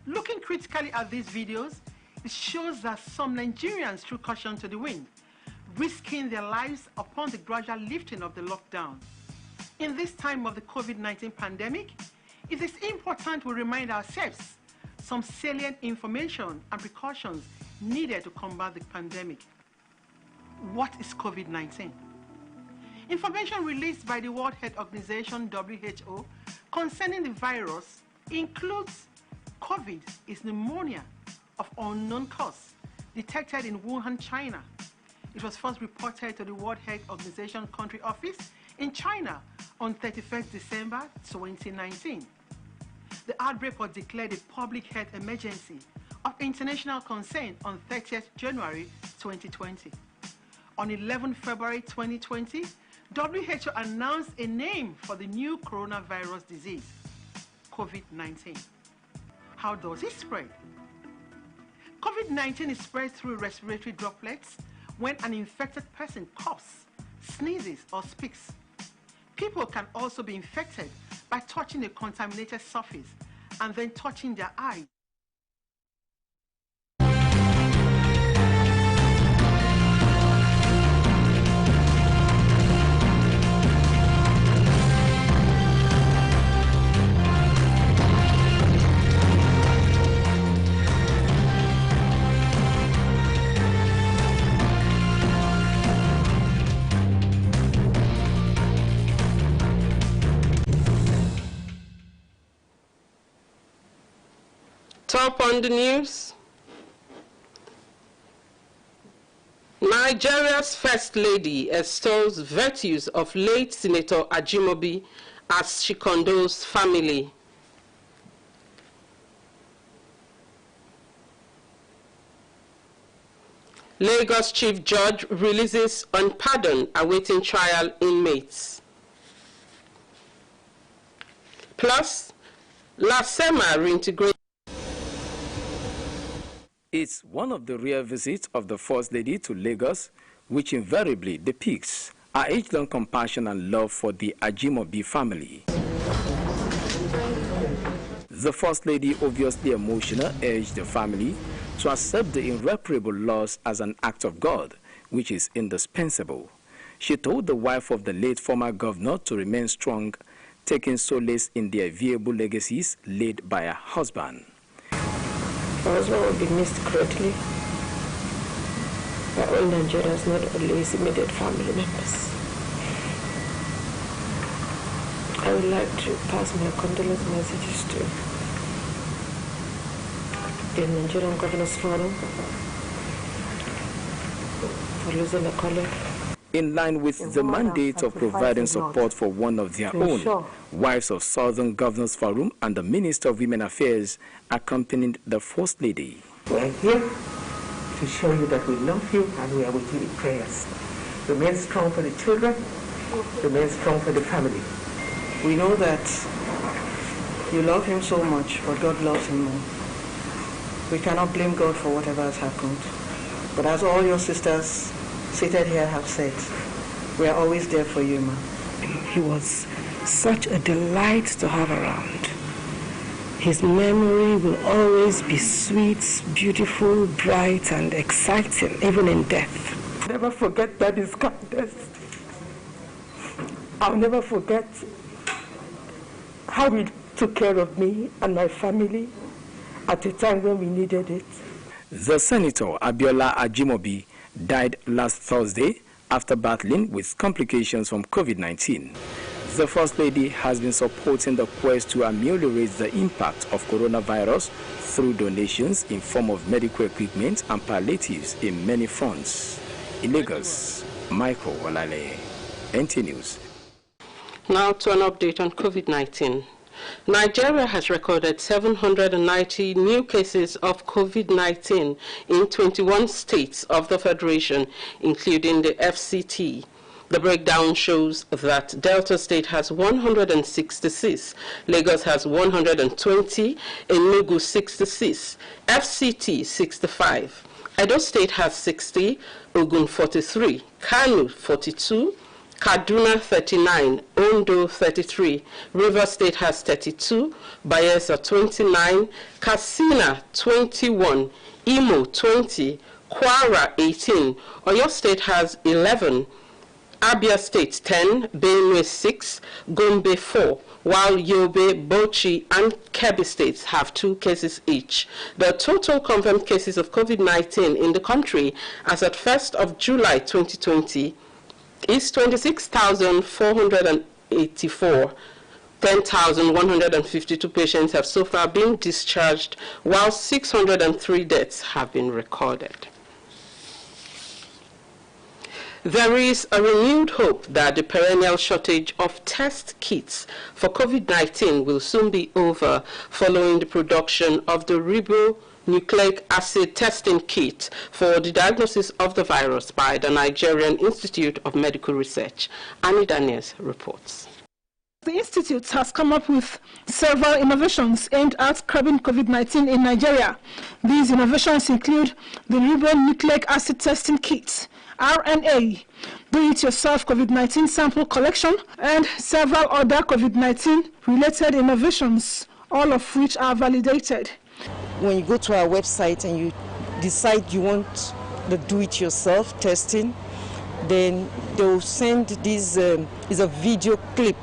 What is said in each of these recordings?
Looking critically at these videos, it shows that some Nigerians threw caution to the wind, risking their lives upon the gradual lifting of the lockdown. In this time of the COVID-19 pandemic, it is important we remind ourselves some salient information and precautions needed to combat the pandemic. What is COVID-19? Information released by the World Health Organization, WHO, concerning the virus includes COVID is pneumonia of unknown cause, detected in Wuhan, China. It was first reported to the World Health Organization country office in China on 31st December 2019. The outbreak was declared a public health emergency of international concern on 30th January 2020. On 11 February 2020, WHO announced a name for the new coronavirus disease, COVID-19. How does it spread? COVID-19 is spread through respiratory droplets when an infected person coughs, sneezes, or speaks. People can also be infected by touching a contaminated surface and then touching their eyes. Top on the news. Nigeria's First Lady extols virtues of late Senator Ajimobi as she condoles family. Lagos Chief Judge releases on pardon awaiting trial inmates. Plus, Lasema reintegrates. It's one of the rare visits of the First Lady to Lagos, which invariably depicts her age-long compassion and love for the Ajimobi family. The First Lady, obviously emotional, urged the family to accept the irreparable loss as an act of God, which is indispensable. She told the wife of the late former governor to remain strong, taking solace in the enviable legacies laid by her husband. My husband will be missed greatly by all Nigerians, not only his immediate family members. I would like to pass my condolence messages to the Nigerian Governors Forum for losing a colleague. In line with the mandate of providing support for one of their own, wives of Southern Governors Forum and the Minister of Women Affairs accompanied the First Lady. We're here to show you that we love you and we are with you in prayers. Remain strong for the children, remain strong for the family. We know that you love him so much, but God loves him more. We cannot blame God for whatever has happened. But as all your sisters seated here have said, we are always there for you, ma. He was such a delight to have around. His memory will always be sweet, beautiful, bright, and exciting, even in death. Never forget Daddy's kindness. I'll never forget how he took care of me and my family at a time when we needed it. The Senator Abiola Ajimobi died last Thursday after battling with complications from COVID-19. The First Lady has been supporting the quest to ameliorate the impact of coronavirus through donations in form of medical equipment and palliatives in many fronts. In Lagos, Michael Olale, NTA News. Now to an update on COVID-19. Nigeria has recorded 790 new cases of COVID-19 in 21 states of the Federation, including the FCT. The breakdown shows that Delta State has 166, Lagos has 120, Enugu 66, FCT 65, Edo State has 60, Ogun 43, Kano 42, Kaduna 39, Ondo 33, River State has 32, Bayelsa 29, Katsina 21, Imo 20, Kwara 18, Oyo State has 11, Abia State 10, Benue 6, Gombe 4, while Yobe, Bauchi, and Kebbi states have 2 cases each. The total confirmed cases of COVID-19 in the country as at 1st of July 2020 is 26,484. 10,152 patients have so far been discharged, while 603 deaths have been recorded. There is a renewed hope that the perennial shortage of test kits for COVID-19 will soon be over following the production of the ribonucleic acid testing kit for the diagnosis of the virus by the Nigerian Institute of Medical Research. Annie Daniels reports. The Institute has come up with several innovations aimed at curbing COVID-19 in Nigeria. These innovations include the ribonucleic acid testing kit, RNA, do-it-yourself COVID-19 sample collection, and several other COVID-19 related innovations, all of which are validated. When you go to our website and you decide you want the do-it-yourself testing, then they'll send this is a video clip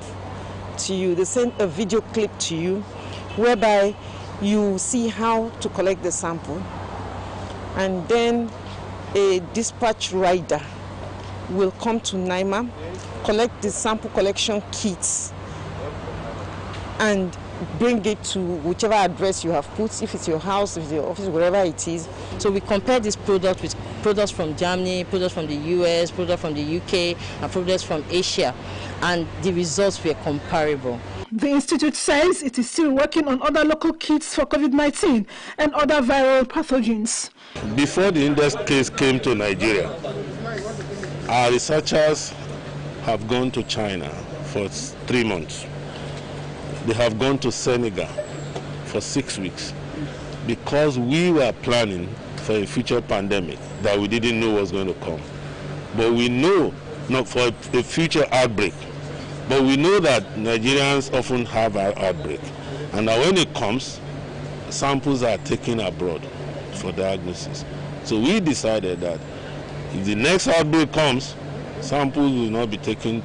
to you. They send a video clip to you whereby you see how to collect the sample, and then a dispatch rider will come to NIMA, collect the sample collection kits, and bring it to whichever address you have put, if it's your house, if it's your office, wherever it is. So we compare this product with products from Germany, products from the US, products from the UK, and products from Asia, and the results were comparable. The Institute says it is still working on other local kits for COVID-19 and other viral pathogens. Before the index case came to Nigeria, our researchers have gone to China for 3 months. They have gone to Senegal for 6 weeks because we were planning for a future pandemic that we didn't know was going to come. But we know, not for a future outbreak, but we know that Nigerians often have an outbreak, and that when it comes, samples are taken abroad for diagnosis. So we decided that if the next outbreak comes, samples will not be taken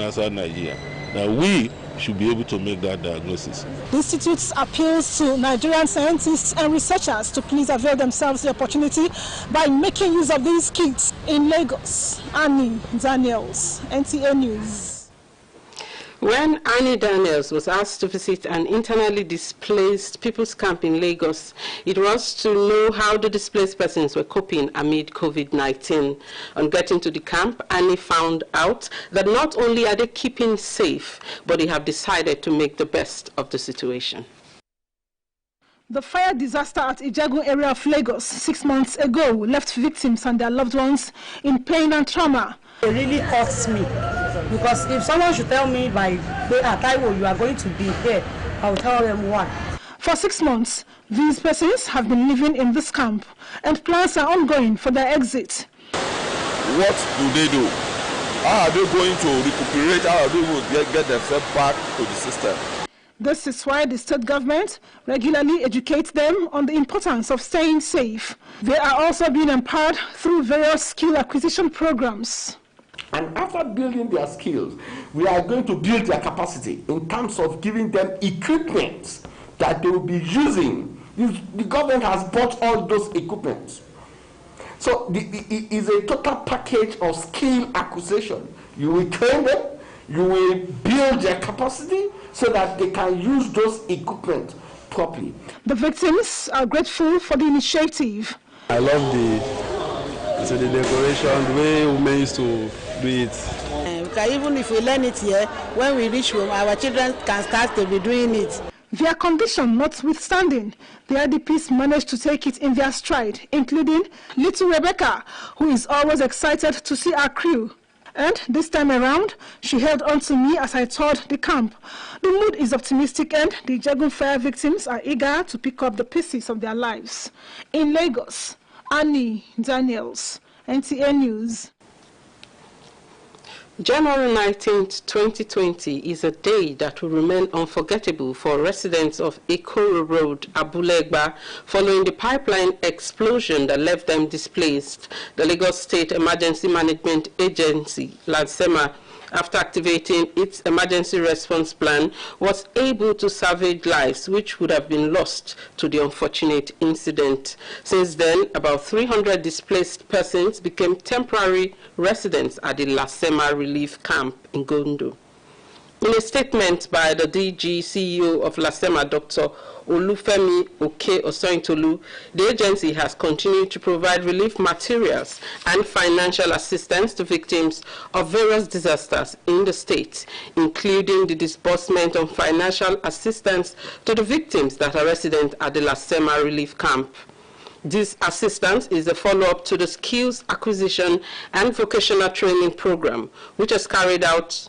outside Nigeria. That we should be able to make that diagnosis. The Institute appeals to Nigerian scientists and researchers to please avail themselves the opportunity by making use of these kits in Lagos. Annie Daniels, NTA News. When Annie Daniels was asked to visit an internally displaced people's camp in Lagos, it was to know how the displaced persons were coping amid COVID-19. On getting to the camp, Annie found out that not only are they keeping safe, but they have decided to make the best of the situation. The fire disaster at Ijagun area of Lagos 6 months ago left victims and their loved ones in pain and trauma. It really hurts me, because if someone should tell me by Taiwo, you are going to be here, I will tell them why. For 6 months, these persons have been living in this camp, and plans are ongoing for their exit. What do they do? How are they going to recuperate? How are they going to get themselves back to the system? This is why the state government regularly educates them on the importance of staying safe. They are also being empowered through various skill acquisition programs. And after building their skills, we are going to build their capacity in terms of giving them equipment that they will be using. The government has bought all those equipment. So it is a total package of skill acquisition. You will train them, you will build their capacity so that they can use those equipment properly. The victims are grateful for the initiative. I love the decoration, the way women used to do it. Even if we learn it here, when we reach home, our children can start to be doing it. Their condition notwithstanding, the IDPs managed to take it in their stride, including little Rebecca, who is always excited to see our crew. And this time around, she held on to me as I toured the camp. The mood is optimistic, and the Ijagun fire victims are eager to pick up the pieces of their lives. In Lagos, Annie Daniels, NTA News. January 19th, 2020 is a day that will remain unforgettable for residents of Ikoro Road, Abulegba, following the pipeline explosion that left them displaced. The Lagos State Emergency Management Agency, LASEMA, after activating its emergency response plan, was able to salvage lives which would have been lost to the unfortunate incident. Since then, about 300 displaced persons became temporary residents at the LASEMA relief camp in Gondo. In a statement by the DG CEO of LASEMA, Dr. Olufemi Oke Osointolu, the agency has continued to provide relief materials and financial assistance to victims of various disasters in the state, including the disbursement of financial assistance to the victims that are resident at the LASEMA relief camp. This assistance is a follow-up to the Skills Acquisition and Vocational Training Program, which is carried out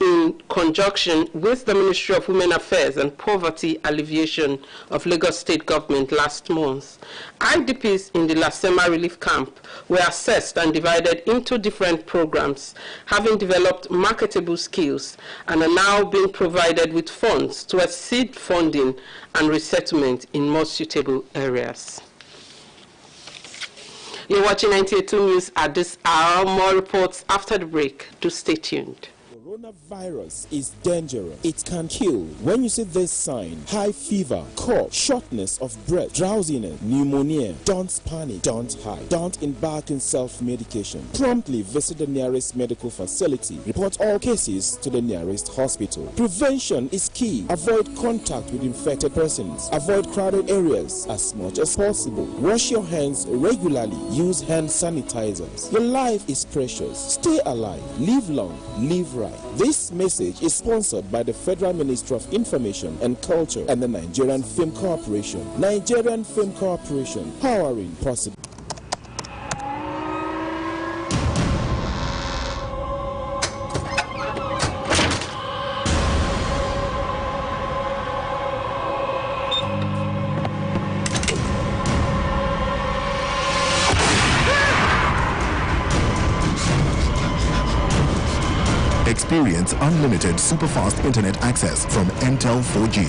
in conjunction with the Ministry of Women Affairs and Poverty Alleviation of Lagos State Government last month. IDPs in the LASEMA relief camp were assessed and divided into different programs, having developed marketable skills, and are now being provided with funds towards seed funding and resettlement in more suitable areas. You're watching NTA2 News at this hour. More reports after the break. Do stay tuned. Coronavirus is dangerous. It can kill. When you see this sign, high fever, cough, shortness of breath, drowsiness, pneumonia, don't panic, don't hide, don't embark in self-medication. Promptly visit the nearest medical facility. Report all cases to the nearest hospital. Prevention is key. Avoid contact with infected persons. Avoid crowded areas as much as possible. Wash your hands regularly. Use hand sanitizers. Your life is precious. Stay alive. Live long. Live right. This message is sponsored by the Federal Ministry of Information and Culture and the Nigerian Film Corporation. Nigerian Film Corporation, powering possible. Experience unlimited super-fast internet access from Intel 4G.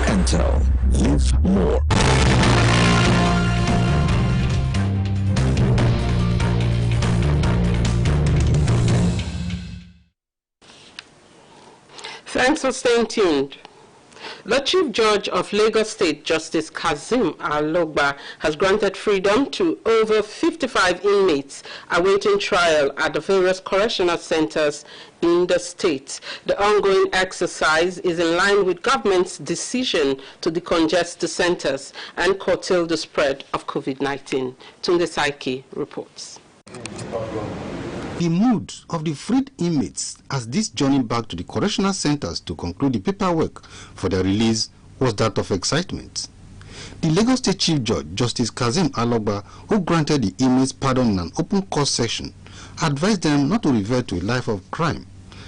Intel. Live more. Thanks for staying tuned. The Chief Judge of Lagos State, Justice Kazim Alogba, has granted freedom to over 55 inmates awaiting trial at the various correctional centers in the state. The ongoing exercise is in line with government's decision to decongest the centers and curtail the spread of COVID-19. Tunde Saiki reports. The mood of the freed inmates as this journey back to the correctional centers to conclude the paperwork for their release was that of excitement. The Lagos State Chief Judge, Justice Kazim Alogba, who granted the inmates pardon in an open court session, advised them not to revert to a life of crime,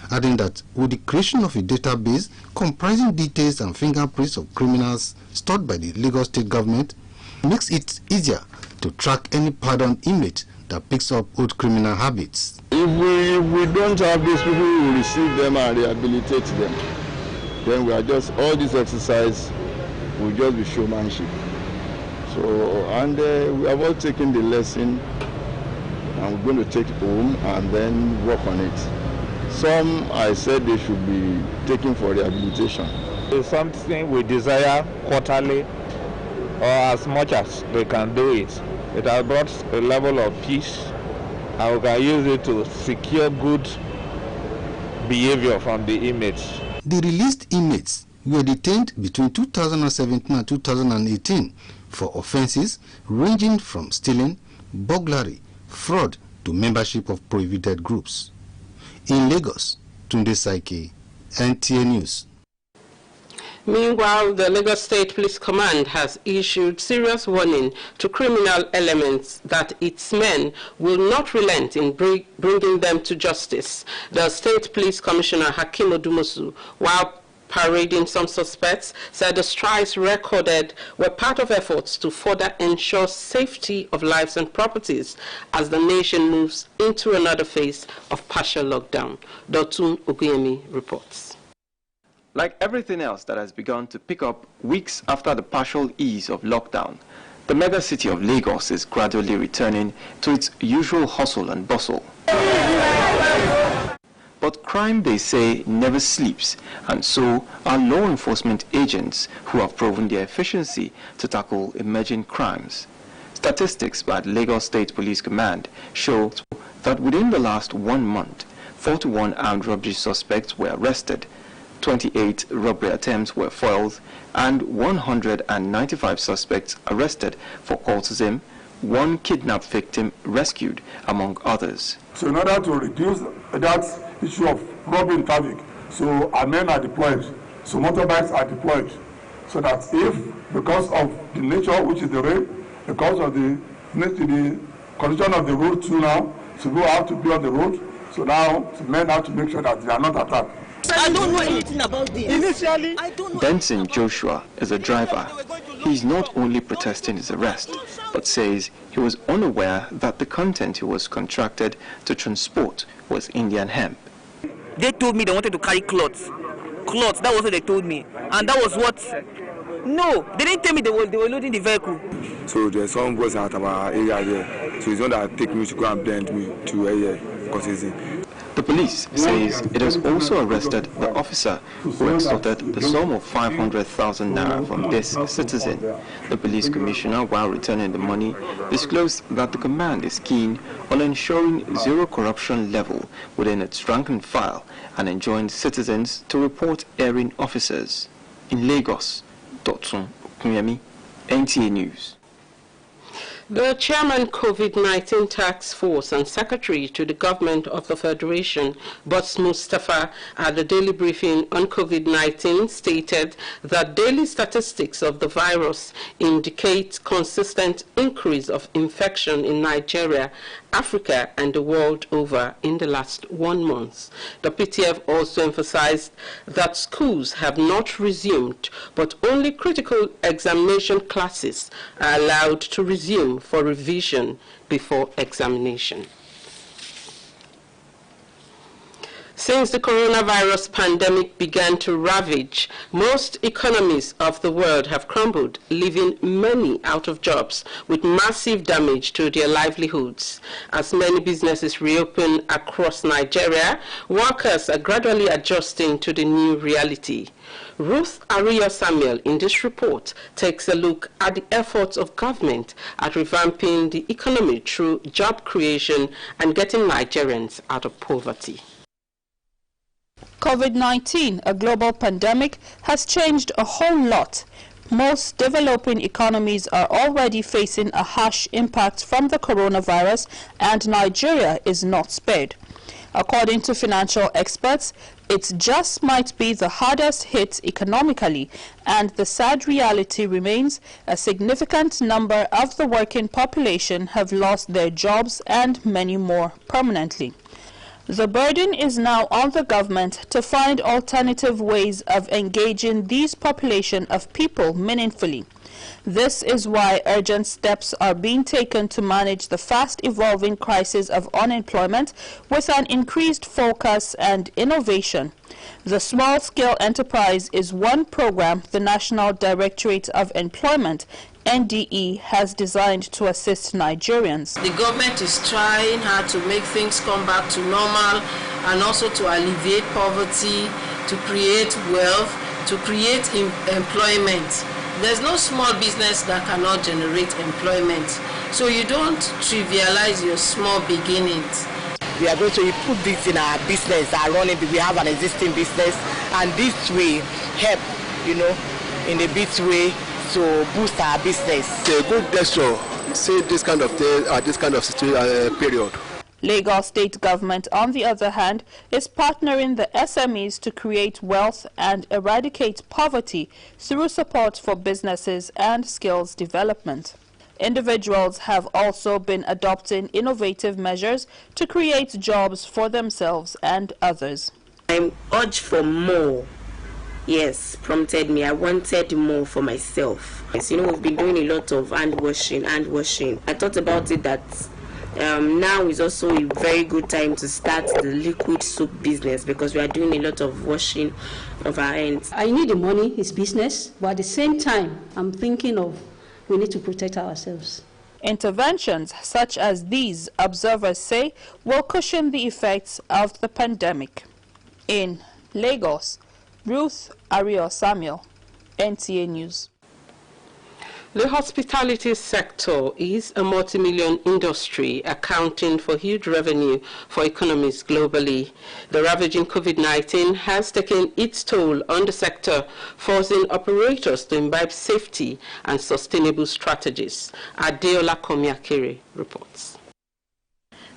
adding that with the creation of a database comprising details and fingerprints of criminals stored by the Lagos State government, makes it easier to track any pardoned inmate that picks up old criminal habits. If we don't have these people who will receive them and rehabilitate them, then we are just, all this exercise will just be showmanship. So, and we have all taken the lesson and we're going to take it home and then work on it. Some, I said they should be taken for rehabilitation. It's something we desire quarterly or as much as they can do it. It has brought a level of peace, and we can use it to secure good behavior from the inmates. The released inmates were detained between 2017 and 2018 for offenses ranging from stealing, burglary, fraud to membership of prohibited groups. In Lagos, Tunde Saiki, NTA News. Meanwhile, the Lagos State Police Command has issued serious warning to criminal elements that its men will not relent in bringing them to justice. The State Police Commissioner Hakim Odumosu, while parading some suspects, said the strikes recorded were part of efforts to further ensure safety of lives and properties as the nation moves into another phase of partial lockdown. Dotun Oguyemi reports. Like everything else that has begun to pick up weeks after the partial ease of lockdown, the mega city of Lagos is gradually returning to its usual hustle and bustle. But crime, they say, never sleeps, and so are law enforcement agents who have proven their efficiency to tackle emerging crimes. Statistics by the Lagos State Police Command show that within the last 1 month, 41 armed robbery suspects were arrested, 28 robbery attempts were foiled, and 195 suspects arrested for cultism, 1 kidnapped victim rescued, among others. So in order to reduce that issue of robbery in traffic, so our men are deployed, so motorbikes are deployed, so that if, because of the nature, which is the rain, because of the condition of the road too now, so we have to be on the road, so now the men have to make sure that they are not attacked. I don't know anything about this. Initially, Benson Joshua is a driver. He's not only protesting his arrest, but says he was unaware that the content he was contracted to transport was Indian hemp. They told me they wanted to carry cloths. Cloths, that was what they told me. And that was what... No, they didn't tell me they were loading the vehicle. So there's some boys out of our area there. So it's not that take me to go and blend me to area because it's in. The police says it has also arrested the officer who extorted the sum of 500,000 naira from this citizen. The police commissioner, while returning the money, disclosed that the command is keen on ensuring zero corruption level within its rank and file and enjoined citizens to report erring officers. In Lagos, Dotun Oguyemi, NTA News. The chairman COVID-19 task force and secretary to the government of the Federation, Boss Mustafa, at the daily briefing on COVID-19 stated that daily statistics of the virus indicate consistent increase of infection in Nigeria, Africa and the world over in the last 1 month. The PTF also emphasized that schools have not resumed, but only critical examination classes are allowed to resume for revision before examination. Since the coronavirus pandemic began to ravage, most economies of the world have crumbled, leaving many out of jobs with massive damage to their livelihoods. As many businesses reopen across Nigeria, workers are gradually adjusting to the new reality. Ruth Ariyo Samuel in this report takes a look at the efforts of government at revamping the economy through job creation and getting Nigerians out of poverty. COVID-19, a global pandemic, has changed a whole lot. Most developing economies are already facing a harsh impact from the coronavirus, and Nigeria is not spared. According to financial experts, it just might be the hardest hit economically, and the sad reality remains a significant number of the working population have lost their jobs and many more permanently. The burden is now on the government to find alternative ways of engaging these population of people meaningfully. This is why urgent steps are being taken to manage the fast-evolving crisis of unemployment with an increased focus and innovation. The Small-Scale Enterprise is one program the National Directorate of Employment, NDE, has designed to assist Nigerians. The government is trying hard to make things come back to normal and also to alleviate poverty, to create wealth, to create employment. There's no small business that cannot generate employment. So you don't trivialize your small beginnings. We are going to put this in our business, our running. We have an existing business, and this will help, in a bit way to boost our business. It's a good gesture, say this kind of thing at this kind of period. Lagos State Government, on the other hand, is partnering the SMEs to create wealth and eradicate poverty through support for businesses and skills development. Individuals have also been adopting innovative measures to create jobs for themselves and others. I urge for more yes, prompted me. I wanted more for myself. Yes, you know, we've been doing a lot of hand washing. I thought about it that now is also a very good time to start the liquid soap business because we are doing a lot of washing of our hands. I need the money, it's business, but at the same time, I'm thinking of we need to protect ourselves. Interventions such as these, observers say, will cushion the effects of the pandemic. In Lagos, Ruth Ario Samuel, NTA News. The hospitality sector is a multi-million industry accounting for huge revenue for economies globally. The ravaging COVID-19 has taken its toll on the sector, forcing operators to imbibe safety and sustainable strategies. Adeola Komiakere reports.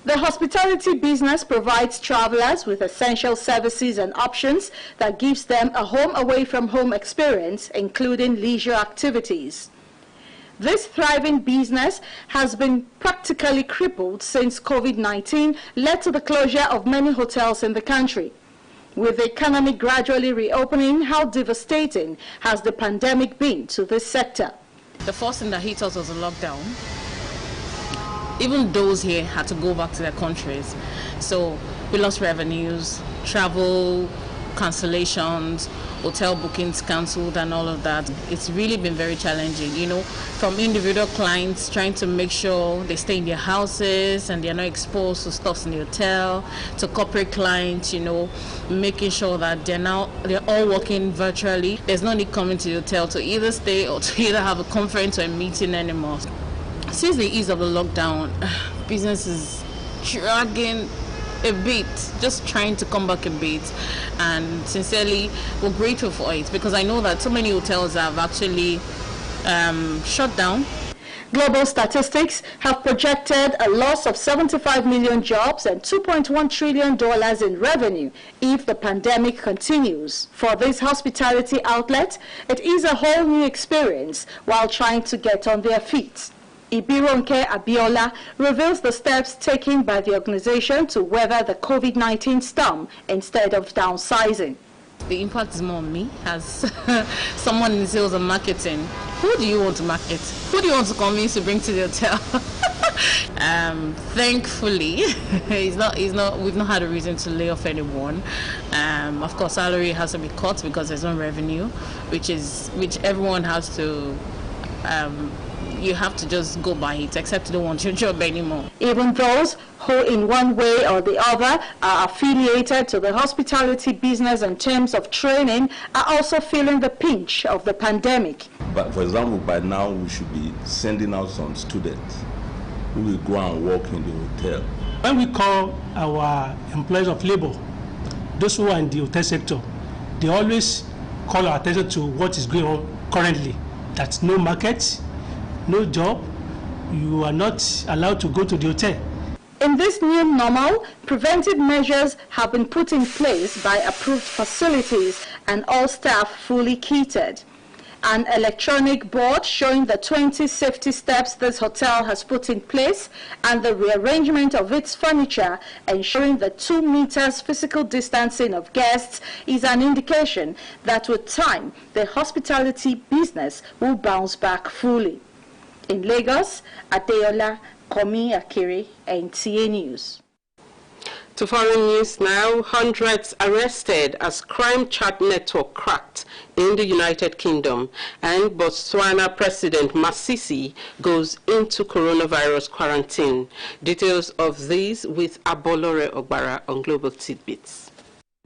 The hospitality business provides travelers with essential services and options that gives them a home away from home experience, including leisure activities. This thriving business has been practically crippled since COVID-19 led to the closure of many hotels in the country. With the economy gradually reopening, how devastating has the pandemic been to this sector? The first thing that hit us was a lockdown. Even those here had to go back to their countries. So we lost revenues, travel cancellations, hotel bookings cancelled and all of that. It's really been very challenging, you know, from individual clients trying to make sure they stay in their houses and they're not exposed to stuff in the hotel, to corporate clients, you know, making sure that they're all working virtually. There's no need coming to the hotel to either stay or to either have a conference or a meeting anymore. Since the ease of the lockdown, business is dragging a bit, just trying to come back a bit, and sincerely we're grateful for it because I know that so many hotels have actually shut down. Global statistics have projected a loss of 75 million jobs and $2.1 trillion in revenue if the pandemic continues. For this hospitality outlet, it is a whole new experience while trying to get on their feet. Ibironke Abiola reveals the steps taken by the organization to weather the COVID-19 storm instead of downsizing. The impact is more on me as someone in sales and marketing. Who do you want to market? Who do you want to convince to bring to the hotel? Thankfully, we've not had a reason to lay off anyone. Of course, salary has to be cut because there's no revenue, which everyone has to. You have to just go by it, except you don't want your job anymore. Even those who in one way or the other are affiliated to the hospitality business in terms of training are also feeling the pinch of the pandemic. But for example, by now we should be sending out some students who will go and work in the hotel. When we call our employees of labor, those who are in the hotel sector, they always call our attention to what is going on currently. That's no market, no job, you are not allowed to go to the hotel. In this new normal, preventive measures have been put in place by approved facilities and all staff fully kitted. An electronic board showing the 20 safety steps this hotel has put in place and the rearrangement of its furniture, ensuring the 2 meters physical distancing of guests is an indication that with time, the hospitality business will bounce back fully. In Lagos, Adeola Komiakere, NTA News. To foreign news now, hundreds arrested as crime chat network cracked in the United Kingdom, and Botswana President Masisi goes into coronavirus quarantine. Details of these with Abolore Ogbara on Global Tidbits.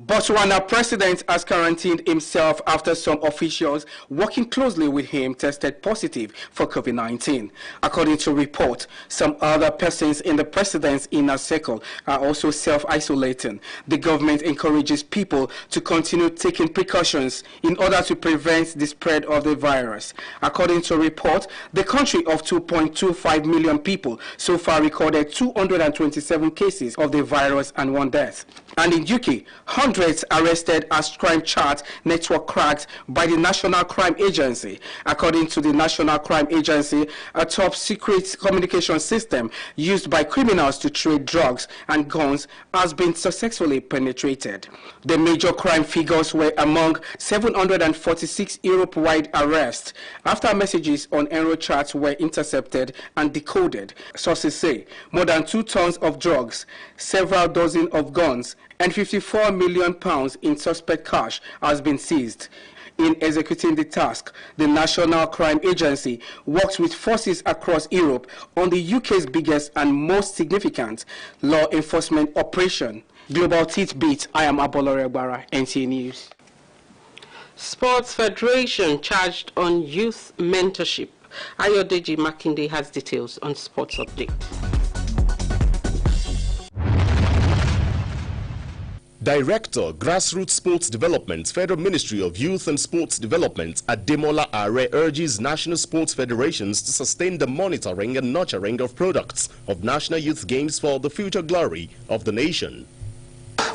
Botswana president has quarantined himself after some officials working closely with him tested positive for COVID-19. According to report, some other persons in the president's inner circle are also self-isolating. The government encourages people to continue taking precautions in order to prevent the spread of the virus. According to a report, the country of 2.25 million people so far recorded 227 cases of the virus and 1 death. And in UK, hundreds arrested as crime chart network cracked by the National Crime Agency. According to the National Crime Agency, a top secret communication system used by criminals to trade drugs and guns has been successfully penetrated. The major crime figures were among 746 Europe-wide arrests after messages on Eurochats were intercepted and decoded. Sources say more than 2 tons of drugs, several dozen of guns, and £54 million in suspect cash has been seized. In executing the task, the National Crime Agency works with forces across Europe on the UK's biggest and most significant law enforcement operation. Global Titbit, I am Abolore Agbara, NTA News. Sports Federation charged on youth mentorship. Ayodeji Makinde has details on Sports Update. Director, Grassroots Sports Development, Federal Ministry of Youth and Sports Development, Ademola Are urges national sports federations to sustain the monitoring and nurturing of products of National Youth Games for the future glory of the nation.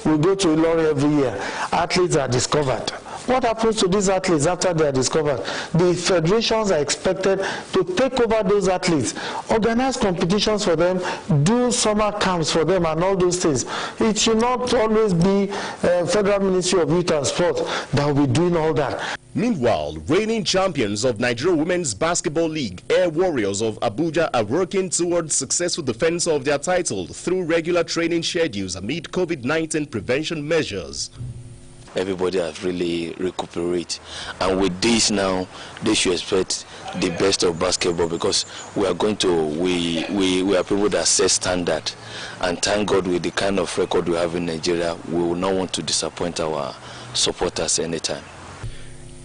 We go to Ilori every year. Athletes are discovered. What happens to these athletes after they are discovered? The federations are expected to take over those athletes, organize competitions for them, do summer camps for them and all those things. It should not always be Federal Ministry of Youth and Sport that will be doing all that. Meanwhile, reigning champions of Nigeria Women's Basketball League, Air Warriors of Abuja, are working towards successful defense of their title through regular training schedules amid COVID-19 prevention measures. Everybody has really recuperated, and with this now they should expect the best of basketball, because we are people that set standard, and thank God with the kind of record we have in Nigeria, we will not want to disappoint our supporters anytime.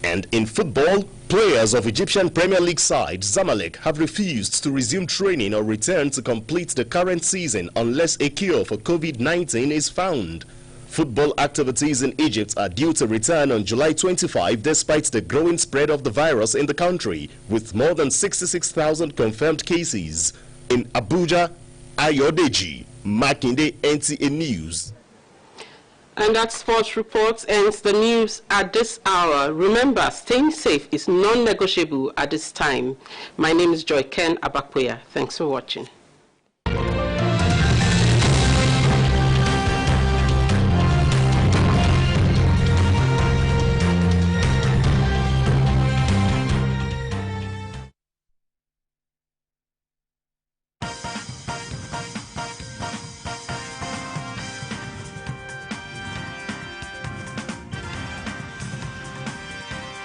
And in football, players of Egyptian Premier League side Zamalek have refused to resume training or return to complete the current season unless a cure for COVID-19 is found. Football activities in Egypt are due to return on July 25 despite the growing spread of the virus in the country, with more than 66,000 confirmed cases. In Abuja, Ayodeji Makinde, NTA News. And that sports report ends the news at this hour. Remember, staying safe is non-negotiable at this time. My name is Joy Ken Abakweya. Thanks for watching.